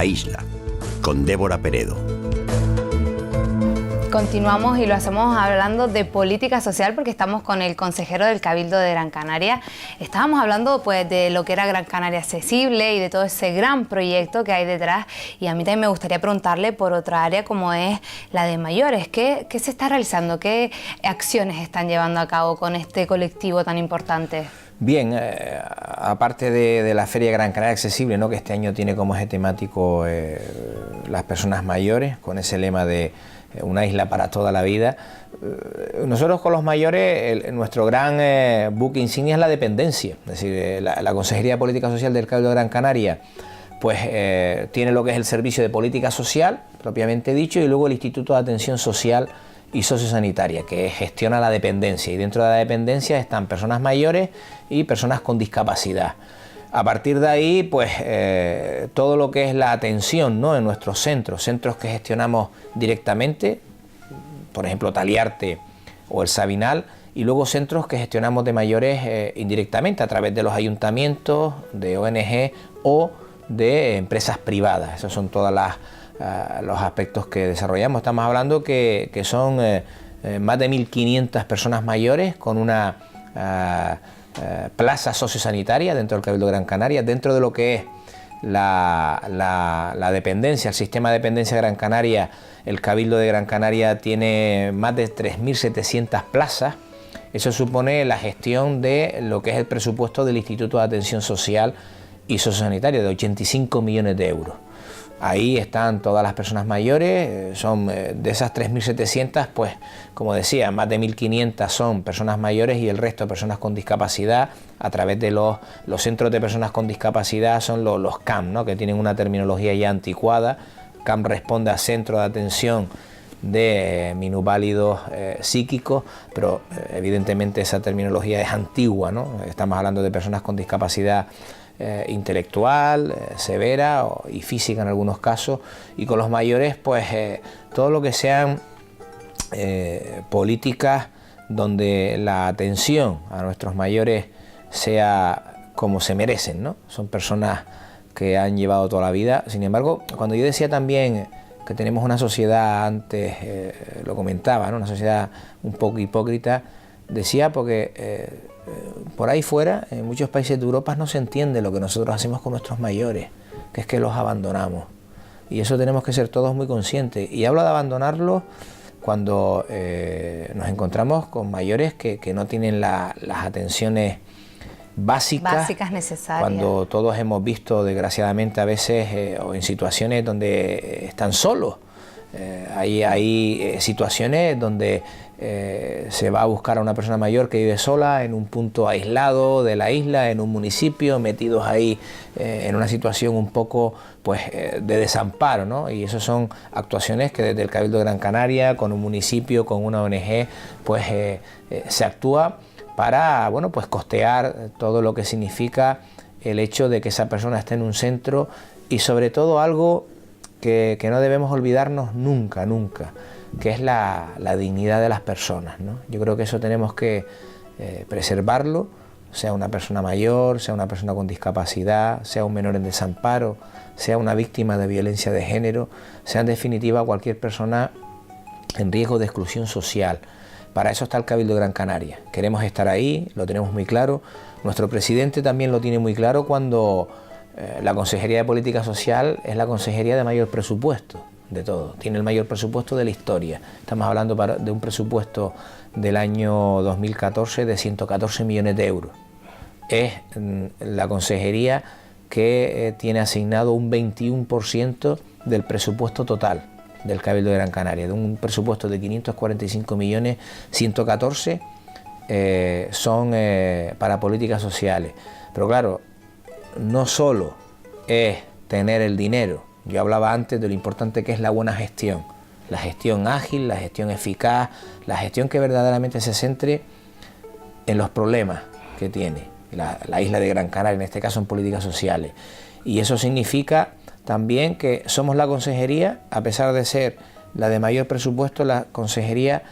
La Isla, con Débora Peredo. Continuamos y lo hacemos hablando de política social porque estamos con el consejero del Cabildo de Gran Canaria. Estábamos hablando pues de lo que era Gran Canaria Accesible y de todo ese gran proyecto que hay detrás, y a mí también me gustaría preguntarle por otra área como es la de mayores. ¿Qué se está realizando? ¿Qué acciones están llevando a cabo con este colectivo tan importante? Bien, aparte de la Feria Gran Canaria Accesible, ¿no?, que este año tiene como eje temático las personas mayores, con ese lema de una isla para toda la vida. Nosotros con los mayores, nuestro gran buque insignia es la dependencia. Es decir, la Consejería de Política Social del Cabildo de Gran Canaria pues tiene lo que es el Servicio de Política Social, propiamente dicho, y luego el Instituto de Atención Social y Sociosanitaria, que gestiona la dependencia, y dentro de la dependencia están personas mayores y personas con discapacidad. A partir de ahí, pues todo lo que es la atención, ¿no?, en nuestros centros que gestionamos directamente, por ejemplo Taliarte o el Sabinal, y luego centros que gestionamos de mayores indirectamente a través de los ayuntamientos, de ONG o de empresas privadas. Esos son todos los aspectos que desarrollamos. Estamos hablando que son más de 1.500 personas mayores con una plaza sociosanitaria dentro del Cabildo de Gran Canaria. Dentro de lo que es la dependencia, el sistema de dependencia de Gran Canaria, el Cabildo de Gran Canaria tiene más de 3.700 plazas. Eso supone la gestión de lo que es el presupuesto del Instituto de Atención Social y Sociosanitaria, de 85 millones de euros. Ahí están todas las personas mayores. Son de esas 3.700, pues como decía, más de 1.500 son personas mayores y el resto personas con discapacidad. A través de los centros de personas con discapacidad son los CAM, ¿no?, que tienen una terminología ya anticuada. CAM responde a Centro de Atención de Minusválidos Psíquicos, pero evidentemente esa terminología es antigua, ¿no? Estamos hablando de personas con discapacidad intelectual, severa y física en algunos casos, y con los mayores pues todo lo que sean políticas donde la atención a nuestros mayores sea como se merecen, ¿no? Son personas que han llevado toda la vida. Sin embargo, cuando yo decía también que tenemos una sociedad, antes lo comentaba, ¿no?, una sociedad un poco hipócrita, decía porque por ahí fuera, en muchos países de Europa, no se entiende lo que nosotros hacemos con nuestros mayores, que es que los abandonamos. Y eso tenemos que ser todos muy conscientes. Y hablo de abandonarlos cuando nos encontramos con mayores que no tienen las atenciones básicas necesarias. Cuando todos hemos visto, desgraciadamente, a veces o en situaciones donde están solos. Hay situaciones donde se va a buscar a una persona mayor que vive sola en un punto aislado de la isla, en un municipio, metidos ahí en una situación un poco pues de desamparo, ¿no? Y eso son actuaciones que desde el Cabildo de Gran Canaria, con un municipio, con una ONG, pues se actúa para, bueno, pues costear todo lo que significa el hecho de que esa persona esté en un centro, y sobre todo algo que no debemos olvidarnos nunca, que es la dignidad de las personas, ¿no? Yo creo que eso tenemos que preservarlo, sea una persona mayor, sea una persona con discapacidad, sea un menor en desamparo, sea una víctima de violencia de género, sea en definitiva cualquier persona en riesgo de exclusión social. Para eso está el Cabildo de Gran Canaria. Queremos estar ahí, lo tenemos muy claro. Nuestro presidente también lo tiene muy claro cuando la Consejería de Política Social es la consejería de mayor presupuesto de todo. Tiene el mayor presupuesto de la historia. Estamos hablando de un presupuesto del año 2014 de 114 millones de euros. Es la consejería que tiene asignado un 21% del presupuesto total del Cabildo de Gran Canaria. De un presupuesto de 545 millones, 114 son para políticas sociales. Pero claro, no solo es tener el dinero. Yo hablaba antes de lo importante que es la buena gestión. La gestión ágil, la gestión eficaz, la gestión que verdaderamente se centre en los problemas que tiene la isla de Gran Canaria, en este caso en políticas sociales. Y eso significa también que somos la consejería, a pesar de ser la de mayor presupuesto, la consejería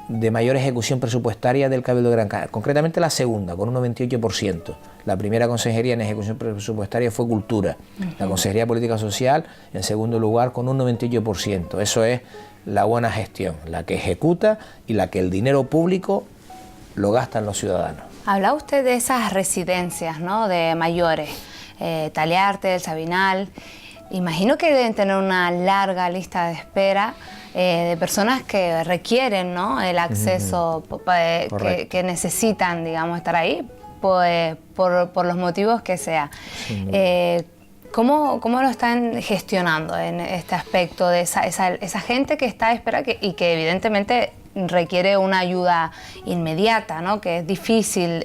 de mayor ejecución presupuestaria del Cabildo de Gran Canaria, concretamente la segunda, con un 98%. La primera consejería en ejecución presupuestaria fue Cultura, la Consejería de Política Social en segundo lugar con un 98%. Eso es la buena gestión, la que ejecuta y la que el dinero público lo gastan los ciudadanos. Habla usted de esas residencias, ¿no?, de mayores, Taliarte, El Sabinal. Imagino que deben tener una larga lista de espera de personas que requieren, ¿no?, el acceso, que necesitan, digamos, estar ahí, pues, por los motivos que sea. Sí, ¿cómo lo están gestionando en este aspecto de esa gente que está a espera y que evidentemente requiere una ayuda inmediata, ¿no?, que es difícil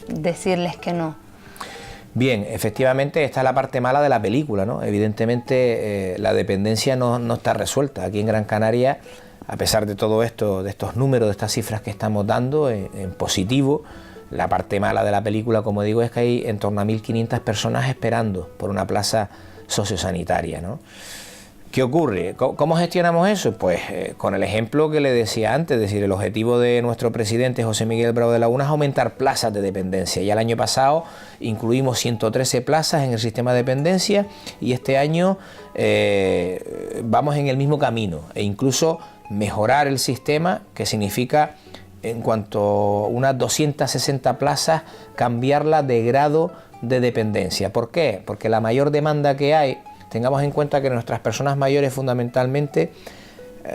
decirles que no? Bien, efectivamente esta es la parte mala de la película, ¿no? Evidentemente la dependencia no está resuelta. Aquí en Gran Canaria, a pesar de todo esto, de estos números, de estas cifras que estamos dando en positivo, la parte mala de la película, como digo, es que hay en torno a 1.500 personas esperando por una plaza sociosanitaria, ¿no? ¿Qué ocurre? ¿Cómo gestionamos eso? Pues con el ejemplo que le decía antes, es decir, el objetivo de nuestro presidente José Miguel Bravo de Laguna es aumentar plazas de dependencia. Ya el año pasado incluimos 113 plazas en el sistema de dependencia y este año vamos en el mismo camino e incluso mejorar el sistema, que significa en cuanto a unas 260 plazas cambiarla de grado de dependencia. ¿Por qué? Porque la mayor demanda que hay, tengamos en cuenta que nuestras personas mayores fundamentalmente,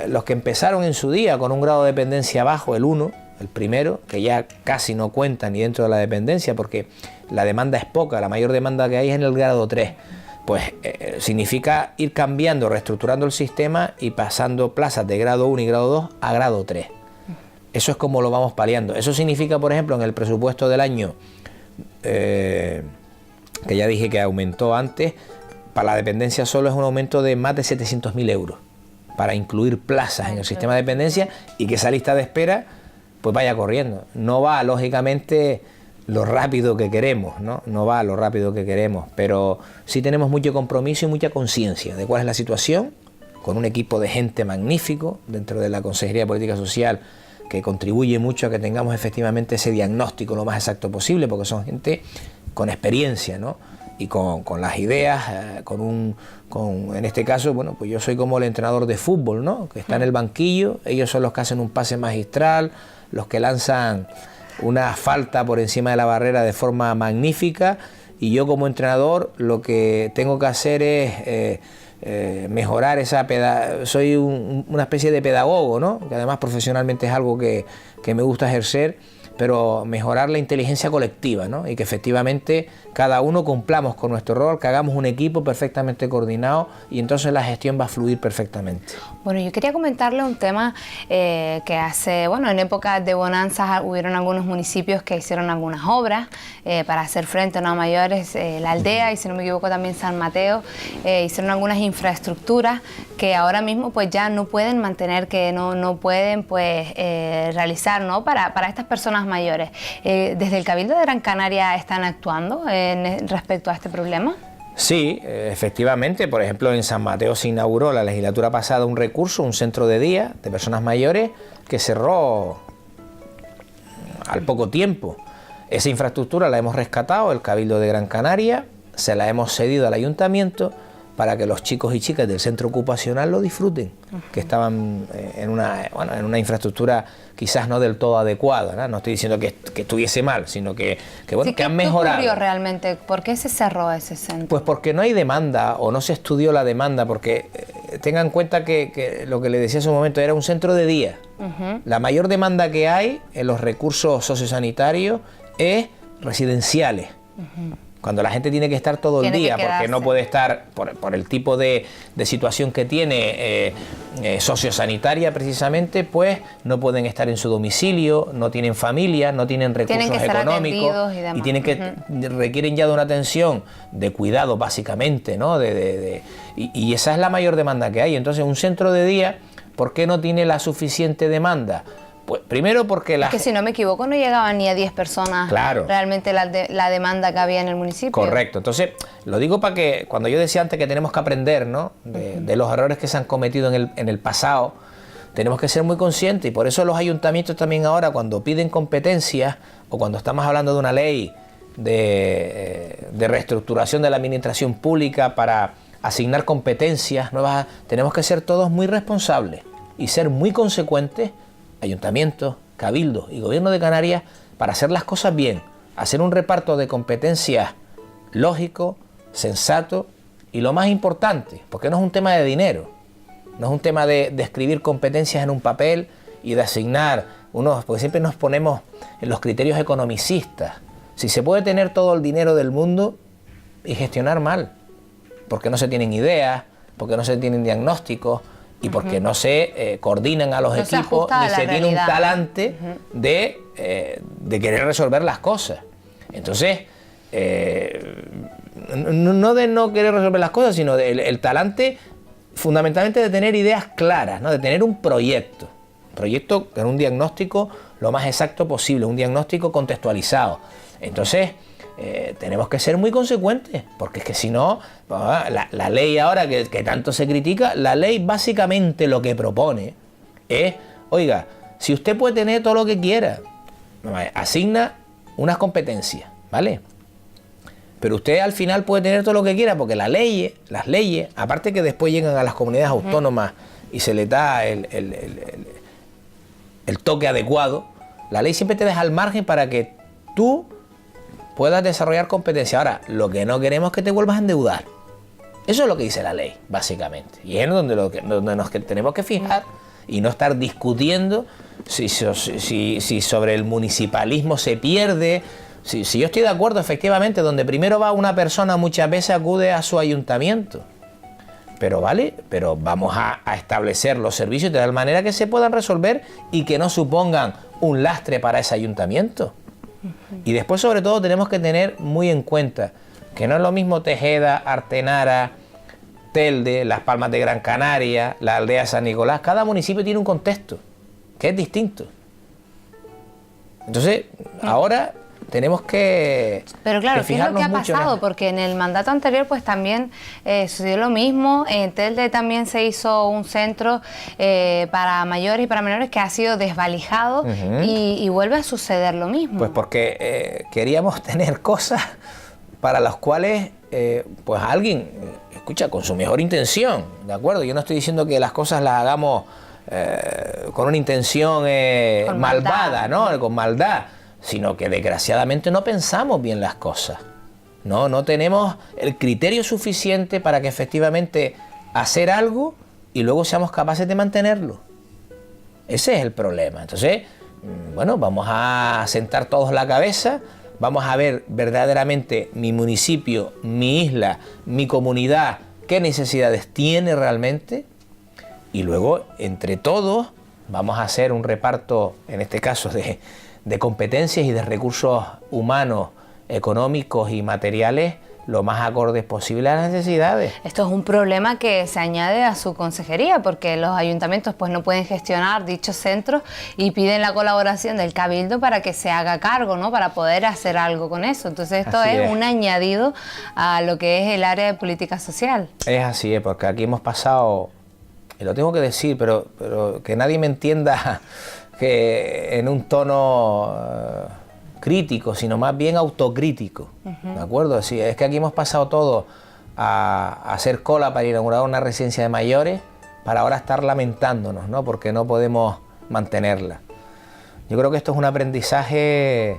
los que empezaron en su día con un grado de dependencia bajo, el 1, el primero, que ya casi no cuentan ni dentro de la dependencia porque la demanda es poca, la mayor demanda que hay es en el grado 3, pues significa ir cambiando, reestructurando el sistema y pasando plazas de grado 1 y grado 2 a grado 3. Eso es como lo vamos paliando. Eso significa, por ejemplo, en el presupuesto del año, que ya dije que aumentó antes, para la dependencia solo es un aumento de más de 700.000 euros para incluir plazas en el sistema de dependencia y que esa lista de espera pues vaya corriendo. No va, lógicamente, lo rápido que queremos, no va lo rápido que queremos, pero sí tenemos mucho compromiso y mucha conciencia de cuál es la situación, con un equipo de gente magnífico dentro de la Consejería de Política Social que contribuye mucho a que tengamos efectivamente ese diagnóstico lo más exacto posible, porque son gente con experiencia, ¿no?, y con las ideas, en este caso, bueno, pues yo soy como el entrenador de fútbol, ¿no?, que está en el banquillo, ellos son los que hacen un pase magistral, los que lanzan una falta por encima de la barrera de forma magnífica, y yo como entrenador lo que tengo que hacer es mejorar soy una especie de pedagogo, ¿no?, que además profesionalmente es algo que me gusta ejercer, pero mejorar la inteligencia colectiva, ¿no?, y que efectivamente cada uno cumplamos con nuestro rol, que hagamos un equipo perfectamente coordinado y entonces la gestión va a fluir perfectamente. Bueno, yo quería comentarle un tema que en épocas de bonanzas hubieron algunos municipios que hicieron algunas obras para hacer frente, ¿no?, a mayores, la aldea y si no me equivoco también San Mateo, hicieron algunas infraestructuras que ahora mismo pues ya no pueden mantener, que no pueden pues realizar, ¿no?, para estas personas mayores. ¿Desde el Cabildo de Gran Canaria están actuando respecto a este problema? Sí, efectivamente. Por ejemplo, en San Mateo se inauguró la legislatura pasada un recurso, un centro de día de personas mayores que cerró al poco tiempo. Esa infraestructura la hemos rescatado, el Cabildo de Gran Canaria, se la hemos cedido al ayuntamiento para que los chicos y chicas del centro ocupacional lo disfruten, que estaban en una infraestructura quizás no del todo adecuada, ¿no? No estoy diciendo que estuviese mal, sino que han mejorado. ¿Qué ocurrió realmente? ¿Por qué se cerró ese centro? Pues porque no hay demanda o no se estudió la demanda, porque tengan en cuenta que lo que le decía hace un momento era un centro de día. La mayor demanda que hay en los recursos sociosanitarios es residenciales. Cuando la gente tiene que estar todo el día, porque no puede estar, por el tipo de situación que tiene sociosanitaria precisamente, pues no pueden estar en su domicilio, no tienen familia, no tienen recursos económicos y requieren ya de una atención de cuidado básicamente, ¿no? Y esa es la mayor demanda que hay. Entonces un centro de día, ¿por qué no tiene la suficiente demanda? Pues primero porque es que si no me equivoco no llegaban ni a 10 personas, claro, realmente la demanda que había en el municipio. Correcto. Entonces lo digo para que cuando yo decía antes que tenemos que aprender, ¿no?, de los errores que se han cometido en el pasado, tenemos que ser muy conscientes, y por eso los ayuntamientos también ahora, cuando piden competencias o cuando estamos hablando de una ley de reestructuración de la administración pública para asignar competencias nuevas, tenemos que ser todos muy responsables y ser muy consecuentes, ayuntamientos, cabildos y gobierno de Canarias, para hacer las cosas bien, hacer un reparto de competencias lógico, sensato y lo más importante, porque no es un tema de dinero, no es un tema de escribir competencias en un papel y de asignar unos, porque siempre nos ponemos en los criterios economicistas. Si se puede tener todo el dinero del mundo y gestionar mal, porque no se tienen ideas, porque no se tienen diagnósticos y porque no se coordinan a los equipos, ni se tiene un talante de querer resolver las cosas. Entonces, no de no querer resolver las cosas, sino el talante fundamentalmente de tener ideas claras, ¿no? De tener un proyecto con un diagnóstico lo más exacto posible, un diagnóstico contextualizado. Entonces, tenemos que ser muy consecuentes, porque es que si no, la ley ahora que tanto se critica, la ley básicamente lo que propone es, oiga, si usted puede tener todo lo que quiera, asigna unas competencias, ¿vale? Pero usted al final puede tener todo lo que quiera, porque las leyes, aparte que después llegan a las comunidades autónomas y se les da el toque adecuado, la ley siempre te deja al margen para que tú puedas desarrollar competencia. Ahora, lo que no queremos es que te vuelvas a endeudar. Eso es lo que dice la ley, básicamente. Y es donde nos tenemos que fijar y no estar discutiendo si sobre el municipalismo se pierde. Si yo estoy de acuerdo, efectivamente, donde primero va una persona muchas veces acude a su ayuntamiento. Pero vamos a establecer los servicios de tal manera que se puedan resolver y que no supongan un lastre para ese ayuntamiento. Y después, sobre todo, tenemos que tener muy en cuenta que no es lo mismo Tejeda, Artenara, Telde, Las Palmas de Gran Canaria, la aldea San Nicolás. Cada municipio tiene un contexto que es distinto. Entonces, ahora tenemos que Pero claro, ¿qué es lo que ha mucho pasado? Porque en el mandato anterior pues también sucedió lo mismo. En Telde también se hizo un centro para mayores y para menores que ha sido desvalijado y vuelve a suceder lo mismo. Pues porque queríamos tener cosas para las cuales pues alguien, escucha, con su mejor intención, ¿de acuerdo? Yo no estoy diciendo que las cosas las hagamos con una intención malvada, ¿no? Con maldad, sino que desgraciadamente no pensamos bien las cosas. No tenemos el criterio suficiente para que efectivamente hacer algo y luego seamos capaces de mantenerlo. Ese es el problema. Entonces, bueno, vamos a sentar todos la cabeza, vamos a ver verdaderamente mi municipio, mi isla, mi comunidad, qué necesidades tiene realmente, y luego, entre todos, vamos a hacer un reparto, en este caso, de competencias y de recursos humanos, económicos y materiales lo más acordes posible a las necesidades. Esto es un problema que se añade a su consejería, porque los ayuntamientos pues no pueden gestionar dichos centros y piden la colaboración del Cabildo para que se haga cargo, ¿no? Para poder hacer algo con eso. Entonces esto es un añadido a lo que es el área de política social. Es así, porque aquí hemos pasado, y lo tengo que decir, pero que nadie me entienda que en un tono crítico, sino más bien autocrítico, ¿de acuerdo? Sí, es que aquí hemos pasado todos a hacer cola para inaugurar una residencia de mayores, para ahora estar lamentándonos, ¿no? Porque no podemos mantenerla. Yo creo que esto es un aprendizaje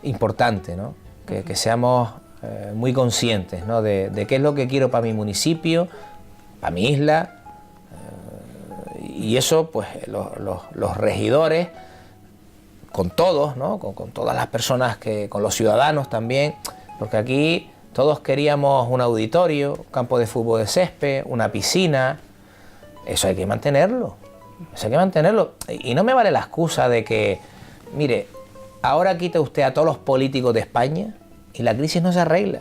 importante, ¿no? Que seamos muy conscientes, ¿no? De qué es lo que quiero para mi municipio, para mi isla. Y eso, pues, los regidores, con todos, ¿no? Con todas las personas, con los ciudadanos también, porque aquí todos queríamos un auditorio, un campo de fútbol de césped, una piscina. Eso hay que mantenerlo, Y no me vale la excusa de que, mire, ahora quita usted a todos los políticos de España y la crisis no se arregla.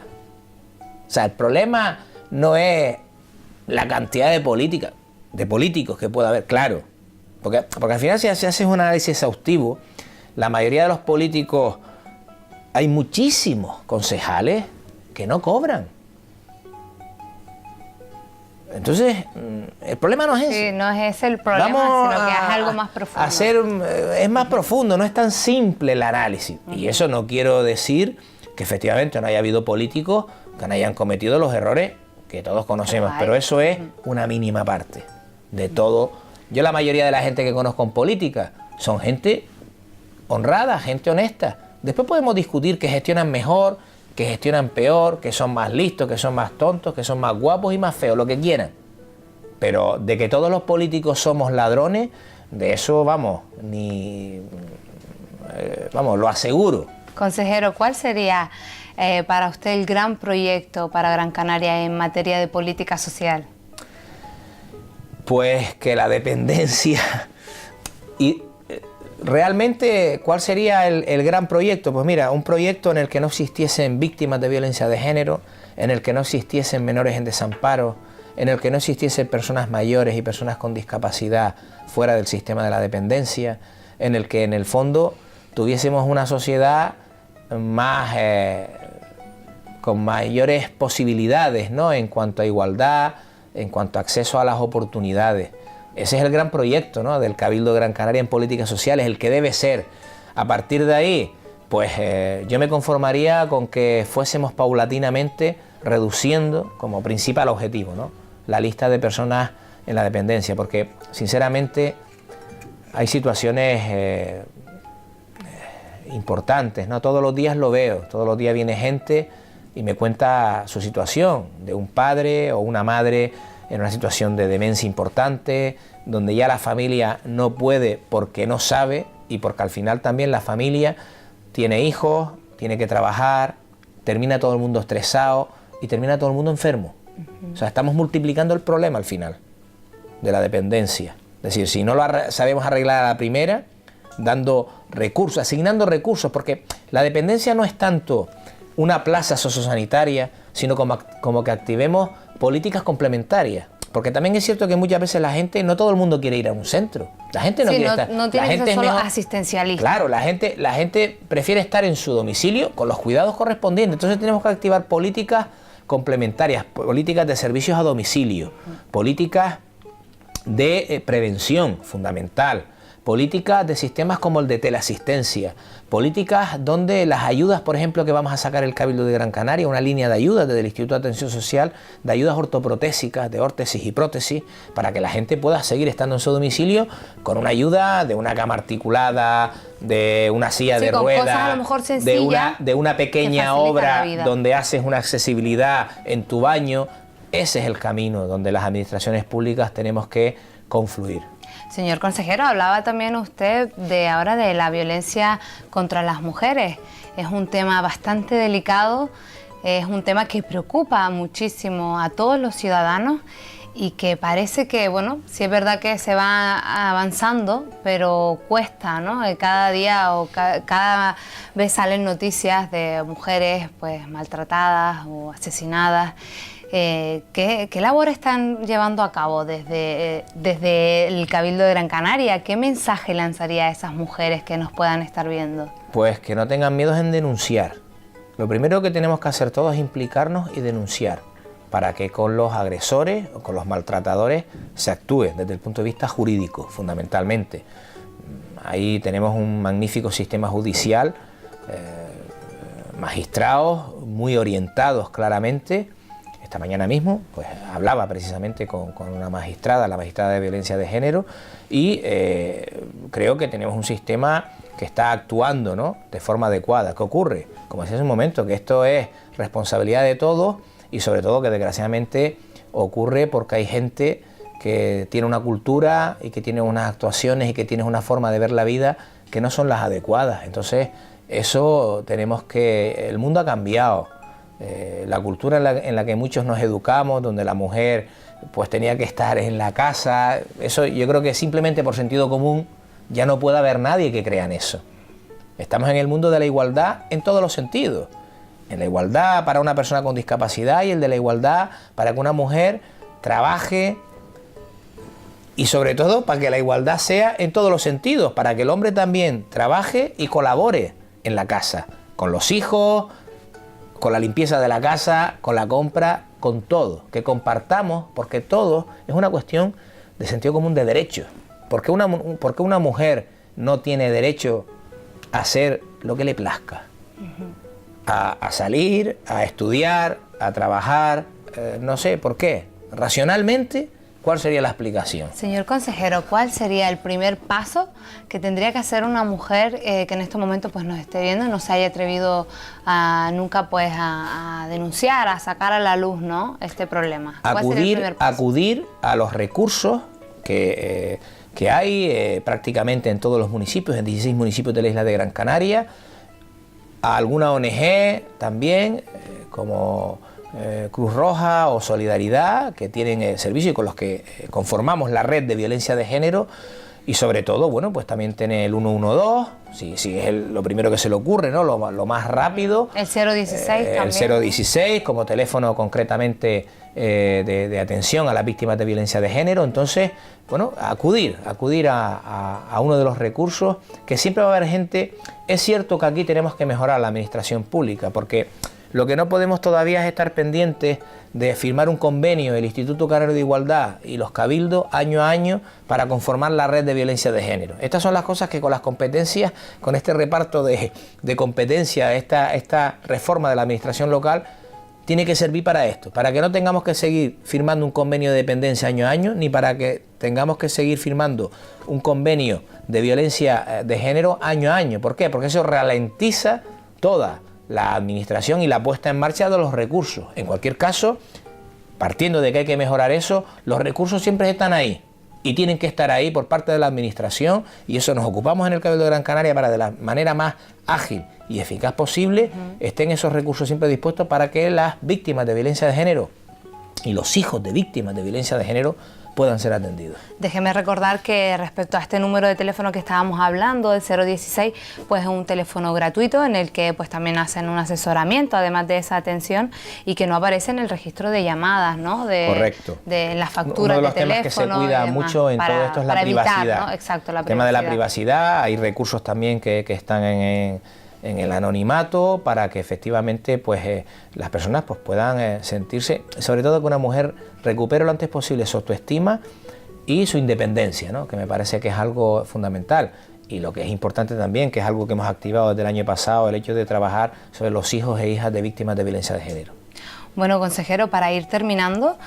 O sea, el problema no es la cantidad de políticos que pueda haber, claro. Porque al final, si haces un análisis exhaustivo, la mayoría de los políticos, hay muchísimos concejales que no cobran. Entonces, El problema no es ese. Sí, no es ese el problema, sino que es algo más profundo. Es más profundo, no es tan simple el análisis. Y eso no quiero decir que efectivamente no haya habido políticos que no hayan cometido los errores que todos conocemos, pero eso es una mínima parte de todo. Yo la mayoría de la gente que conozco en política son gente honrada, gente honesta. Después podemos discutir que gestionan mejor, que gestionan peor, que son más listos, que son más tontos, que son más guapos y más feos, lo que quieran. Pero de que todos los políticos somos ladrones, de eso lo aseguro. Consejero, ¿cuál sería para usted el gran proyecto para Gran Canaria en materia de política social? Pues que la dependencia... Y realmente, ¿cuál sería el gran proyecto? Pues mira, un proyecto en el que no existiesen víctimas de violencia de género, en el que no existiesen menores en desamparo, en el que no existiesen personas mayores y personas con discapacidad fuera del sistema de la dependencia, en el que en el fondo tuviésemos una sociedad más con mayores posibilidades, ¿no?, en cuanto a igualdad, en cuanto a acceso a las oportunidades. Ese es el gran proyecto, ¿no?, del Cabildo de Gran Canaria en políticas sociales, el que debe ser. A partir de ahí, pues yo me conformaría con que fuésemos paulatinamente reduciendo como principal objetivo, ¿no?, la lista de personas en la dependencia, porque sinceramente hay situaciones importantes, ¿no? Todos los días lo veo, todos los días viene gente y me cuenta su situación, de un padre o una madre en una situación de demencia importante, donde ya la familia no puede porque no sabe y porque al final también la familia tiene hijos, tiene que trabajar, termina todo el mundo estresado y termina todo el mundo enfermo. O sea, estamos multiplicando el problema al final de la dependencia. Es decir, si no lo sabemos arreglar a la primera, dando recursos, asignando recursos, porque la dependencia no es tanto una plaza sociosanitaria, sino como que activemos políticas complementarias. Porque también es cierto que muchas veces la gente, no todo el mundo quiere ir a un centro. La gente no quiere estar. No tiene que ser solo asistencialista. Claro, la gente prefiere estar en su domicilio con los cuidados correspondientes. Entonces tenemos que activar políticas complementarias, políticas de servicios a domicilio, políticas de prevención fundamental, políticas de sistemas como el de teleasistencia, políticas donde las ayudas, por ejemplo, que vamos a sacar el Cabildo de Gran Canaria, una línea de ayudas desde el Instituto de Atención Social, de ayudas ortoprotésicas, de órtesis y prótesis, para que la gente pueda seguir estando en su domicilio con una ayuda de una cama articulada, de una silla de ruedas, de una pequeña obra donde haces una accesibilidad en tu baño. Ese es el camino donde las administraciones públicas tenemos que confluir. Señor consejero, hablaba también usted de ahora de la violencia contra las mujeres. Es un tema bastante delicado, es un tema que preocupa muchísimo a todos los ciudadanos y que parece que, bueno, sí es verdad que se va avanzando, pero cuesta, ¿no? Cada día o cada vez salen noticias de mujeres pues maltratadas o asesinadas. ¿Qué labor están llevando a cabo desde el Cabildo de Gran Canaria? ¿Qué mensaje lanzaría a esas mujeres que nos puedan estar viendo? Pues que no tengan miedo en denunciar. Lo primero que tenemos que hacer todos es implicarnos y denunciar, para que con los agresores o con los maltratadores se actúe desde el punto de vista jurídico, fundamentalmente. Ahí tenemos un magnífico sistema judicial, magistrados muy orientados claramente. Esta mañana mismo pues hablaba precisamente con una magistrada, la magistrada de violencia de género, y creo que tenemos un sistema que está actuando, ¿no?, de forma adecuada. ¿Qué ocurre? Como decía hace un momento, que esto es responsabilidad de todos y sobre todo que desgraciadamente ocurre porque hay gente que tiene una cultura y que tiene unas actuaciones y que tiene una forma de ver la vida que no son las adecuadas. Entonces eso tenemos que... El mundo ha cambiado. La cultura en la que muchos nos educamos, donde la mujer pues tenía que estar en la casa, eso yo creo que simplemente por sentido común ya no puede haber nadie que crea en eso. Estamos en el mundo de la igualdad en todos los sentidos, en la igualdad para una persona con discapacidad y el de la igualdad para que una mujer trabaje, y sobre todo para que la igualdad sea en todos los sentidos, para que el hombre también trabaje y colabore en la casa, con los hijos, con la limpieza de la casa, con la compra, con todos, que compartamos, porque todo es una cuestión de sentido común, de derechos. ¿Por qué una mujer no tiene derecho a hacer lo que le plazca? A salir, a estudiar, a trabajar, no sé, ¿por qué? Racionalmente, ¿cuál sería la explicación? Señor consejero, ¿cuál sería el primer paso que tendría que hacer una mujer que en estos momentos pues nos esté viendo y no se haya atrevido nunca pues a denunciar, a sacar a la luz, ¿no?, este problema? ¿Cuál sería el primer paso? Acudir a los recursos que hay prácticamente en todos los municipios, en 16 municipios de la isla de Gran Canaria, a alguna ONG también, como Cruz Roja o Solidaridad, que tienen servicio y con los que conformamos la red de violencia de género, y sobre todo, bueno, pues también tiene el 112, si es lo primero que se le ocurre, ¿no?, lo más rápido. El 016 también. El 016 como teléfono concretamente de atención a las víctimas de violencia de género. Entonces, bueno, acudir a uno de los recursos, que siempre va a haber gente. Es cierto que aquí tenemos que mejorar la administración pública, porque lo que no podemos todavía es estar pendientes de firmar un convenio el Instituto Canario de Igualdad y los cabildos año a año para conformar la red de violencia de género. Estas son las cosas que con las competencias, con este reparto de competencias, esta reforma de la administración local, tiene que servir para esto, para que no tengamos que seguir firmando un convenio de dependencia año a año, ni para que tengamos que seguir firmando un convenio de violencia de género año a año. ¿Por qué? Porque eso ralentiza toda la administración y la puesta en marcha de los recursos. En cualquier caso, partiendo de que hay que mejorar eso, los recursos siempre están ahí y tienen que estar ahí por parte de la administración, y eso nos ocupamos en el Cabildo de Gran Canaria para, de la manera más ágil y eficaz posible, estén esos recursos siempre dispuestos para que las víctimas de violencia de género y los hijos de víctimas de violencia de género puedan ser atendidos. Déjeme recordar que respecto a este número de teléfono que estábamos hablando, el 016, pues es un teléfono gratuito en el que pues también hacen un asesoramiento, además de esa atención, y que no aparece en el registro de llamadas, ¿no? Correcto. De las facturas de teléfono. Uno de los temas que se cuida mucho en todo esto es la privacidad. Evitar, ¿no? Exacto, la privacidad. El tema de la privacidad, hay recursos también que están en el anonimato, para que efectivamente pues las personas pues puedan sentirse, sobre todo que una mujer recupere lo antes posible su autoestima y su independencia, ¿no?, que me parece que es algo fundamental. Y lo que es importante también, que es algo que hemos activado desde el año pasado, el hecho de trabajar sobre los hijos e hijas de víctimas de violencia de género. Bueno, consejero, para ir terminando,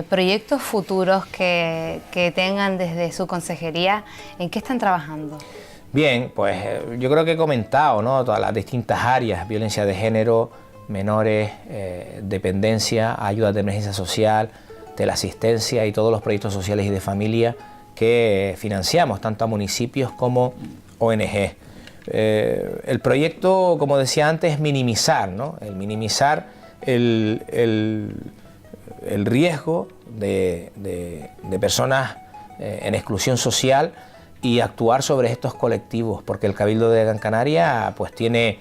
proyectos futuros que tengan desde su consejería, ¿en qué están trabajando? Bien, pues yo creo que he comentado, ¿no?, todas las distintas áreas: violencia de género, menores, dependencia, ayuda de emergencia social, teleasistencia y todos los proyectos sociales y de familia que financiamos tanto a municipios como ONG. El proyecto, como decía antes, es minimizar, ¿no?, minimizar el riesgo de personas en exclusión social, y actuar sobre estos colectivos, porque el Cabildo de Gran Canaria pues tiene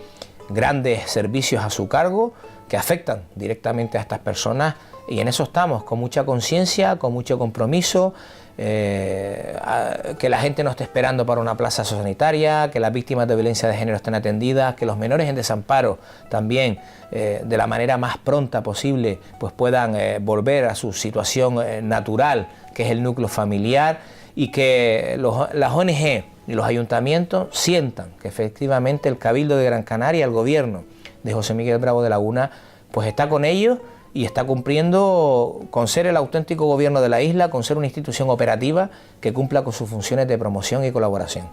grandes servicios a su cargo que afectan directamente a estas personas, y en eso estamos, con mucha conciencia, con mucho compromiso, que la gente no esté esperando para una plaza sanitaria, que las víctimas de violencia de género estén atendidas, que los menores en desamparo también de la manera más pronta posible pues puedan volver a su situación natural, que es el núcleo familiar, y que las ONG y los ayuntamientos sientan que efectivamente el Cabildo de Gran Canaria, el gobierno de José Miguel Bravo de Laguna, pues está con ellos y está cumpliendo con ser el auténtico gobierno de la isla, con ser una institución operativa que cumpla con sus funciones de promoción y colaboración.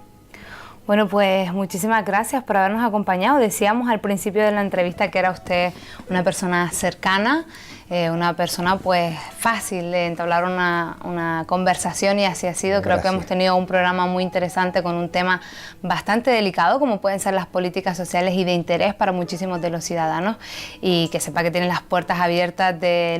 Bueno, pues muchísimas gracias por habernos acompañado. Decíamos al principio de la entrevista que era usted una persona cercana, una persona pues fácil de entablar una conversación, y así ha sido. Creo que hemos tenido un programa muy interesante con un tema bastante delicado, como pueden ser las políticas sociales y de interés para muchísimos de los ciudadanos, y que sepa que tienen las puertas abiertas de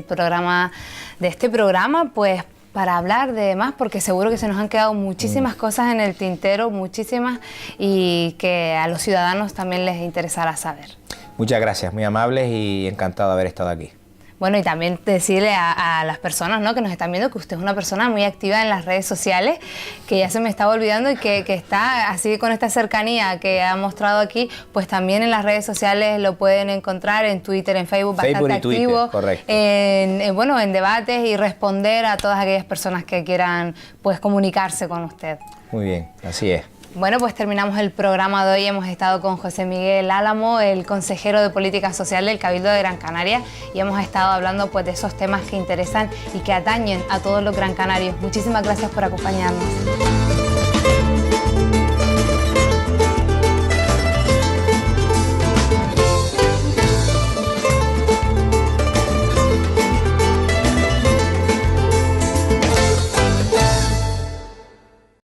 este programa pues para hablar de más, porque seguro que se nos han quedado muchísimas cosas en el tintero, muchísimas, y que a los ciudadanos también les interesará saber. Muchas gracias, muy amables y encantado de haber estado aquí. Bueno, y también decirle a las personas, ¿no?, que nos están viendo, que usted es una persona muy activa en las redes sociales, que ya se me estaba olvidando, y que está así con esta cercanía que ha mostrado aquí, pues también en las redes sociales lo pueden encontrar, en Twitter, en Facebook, bastante activo, en debates y responder a todas aquellas personas que quieran pues comunicarse con usted. Muy bien, así es. Bueno, pues terminamos el programa de hoy. Hemos estado con José Miguel Álamo, el consejero de Política Social del Cabildo de Gran Canaria, y hemos estado hablando pues de esos temas que interesan y que atañen a todos los gran canarios. Muchísimas gracias por acompañarnos.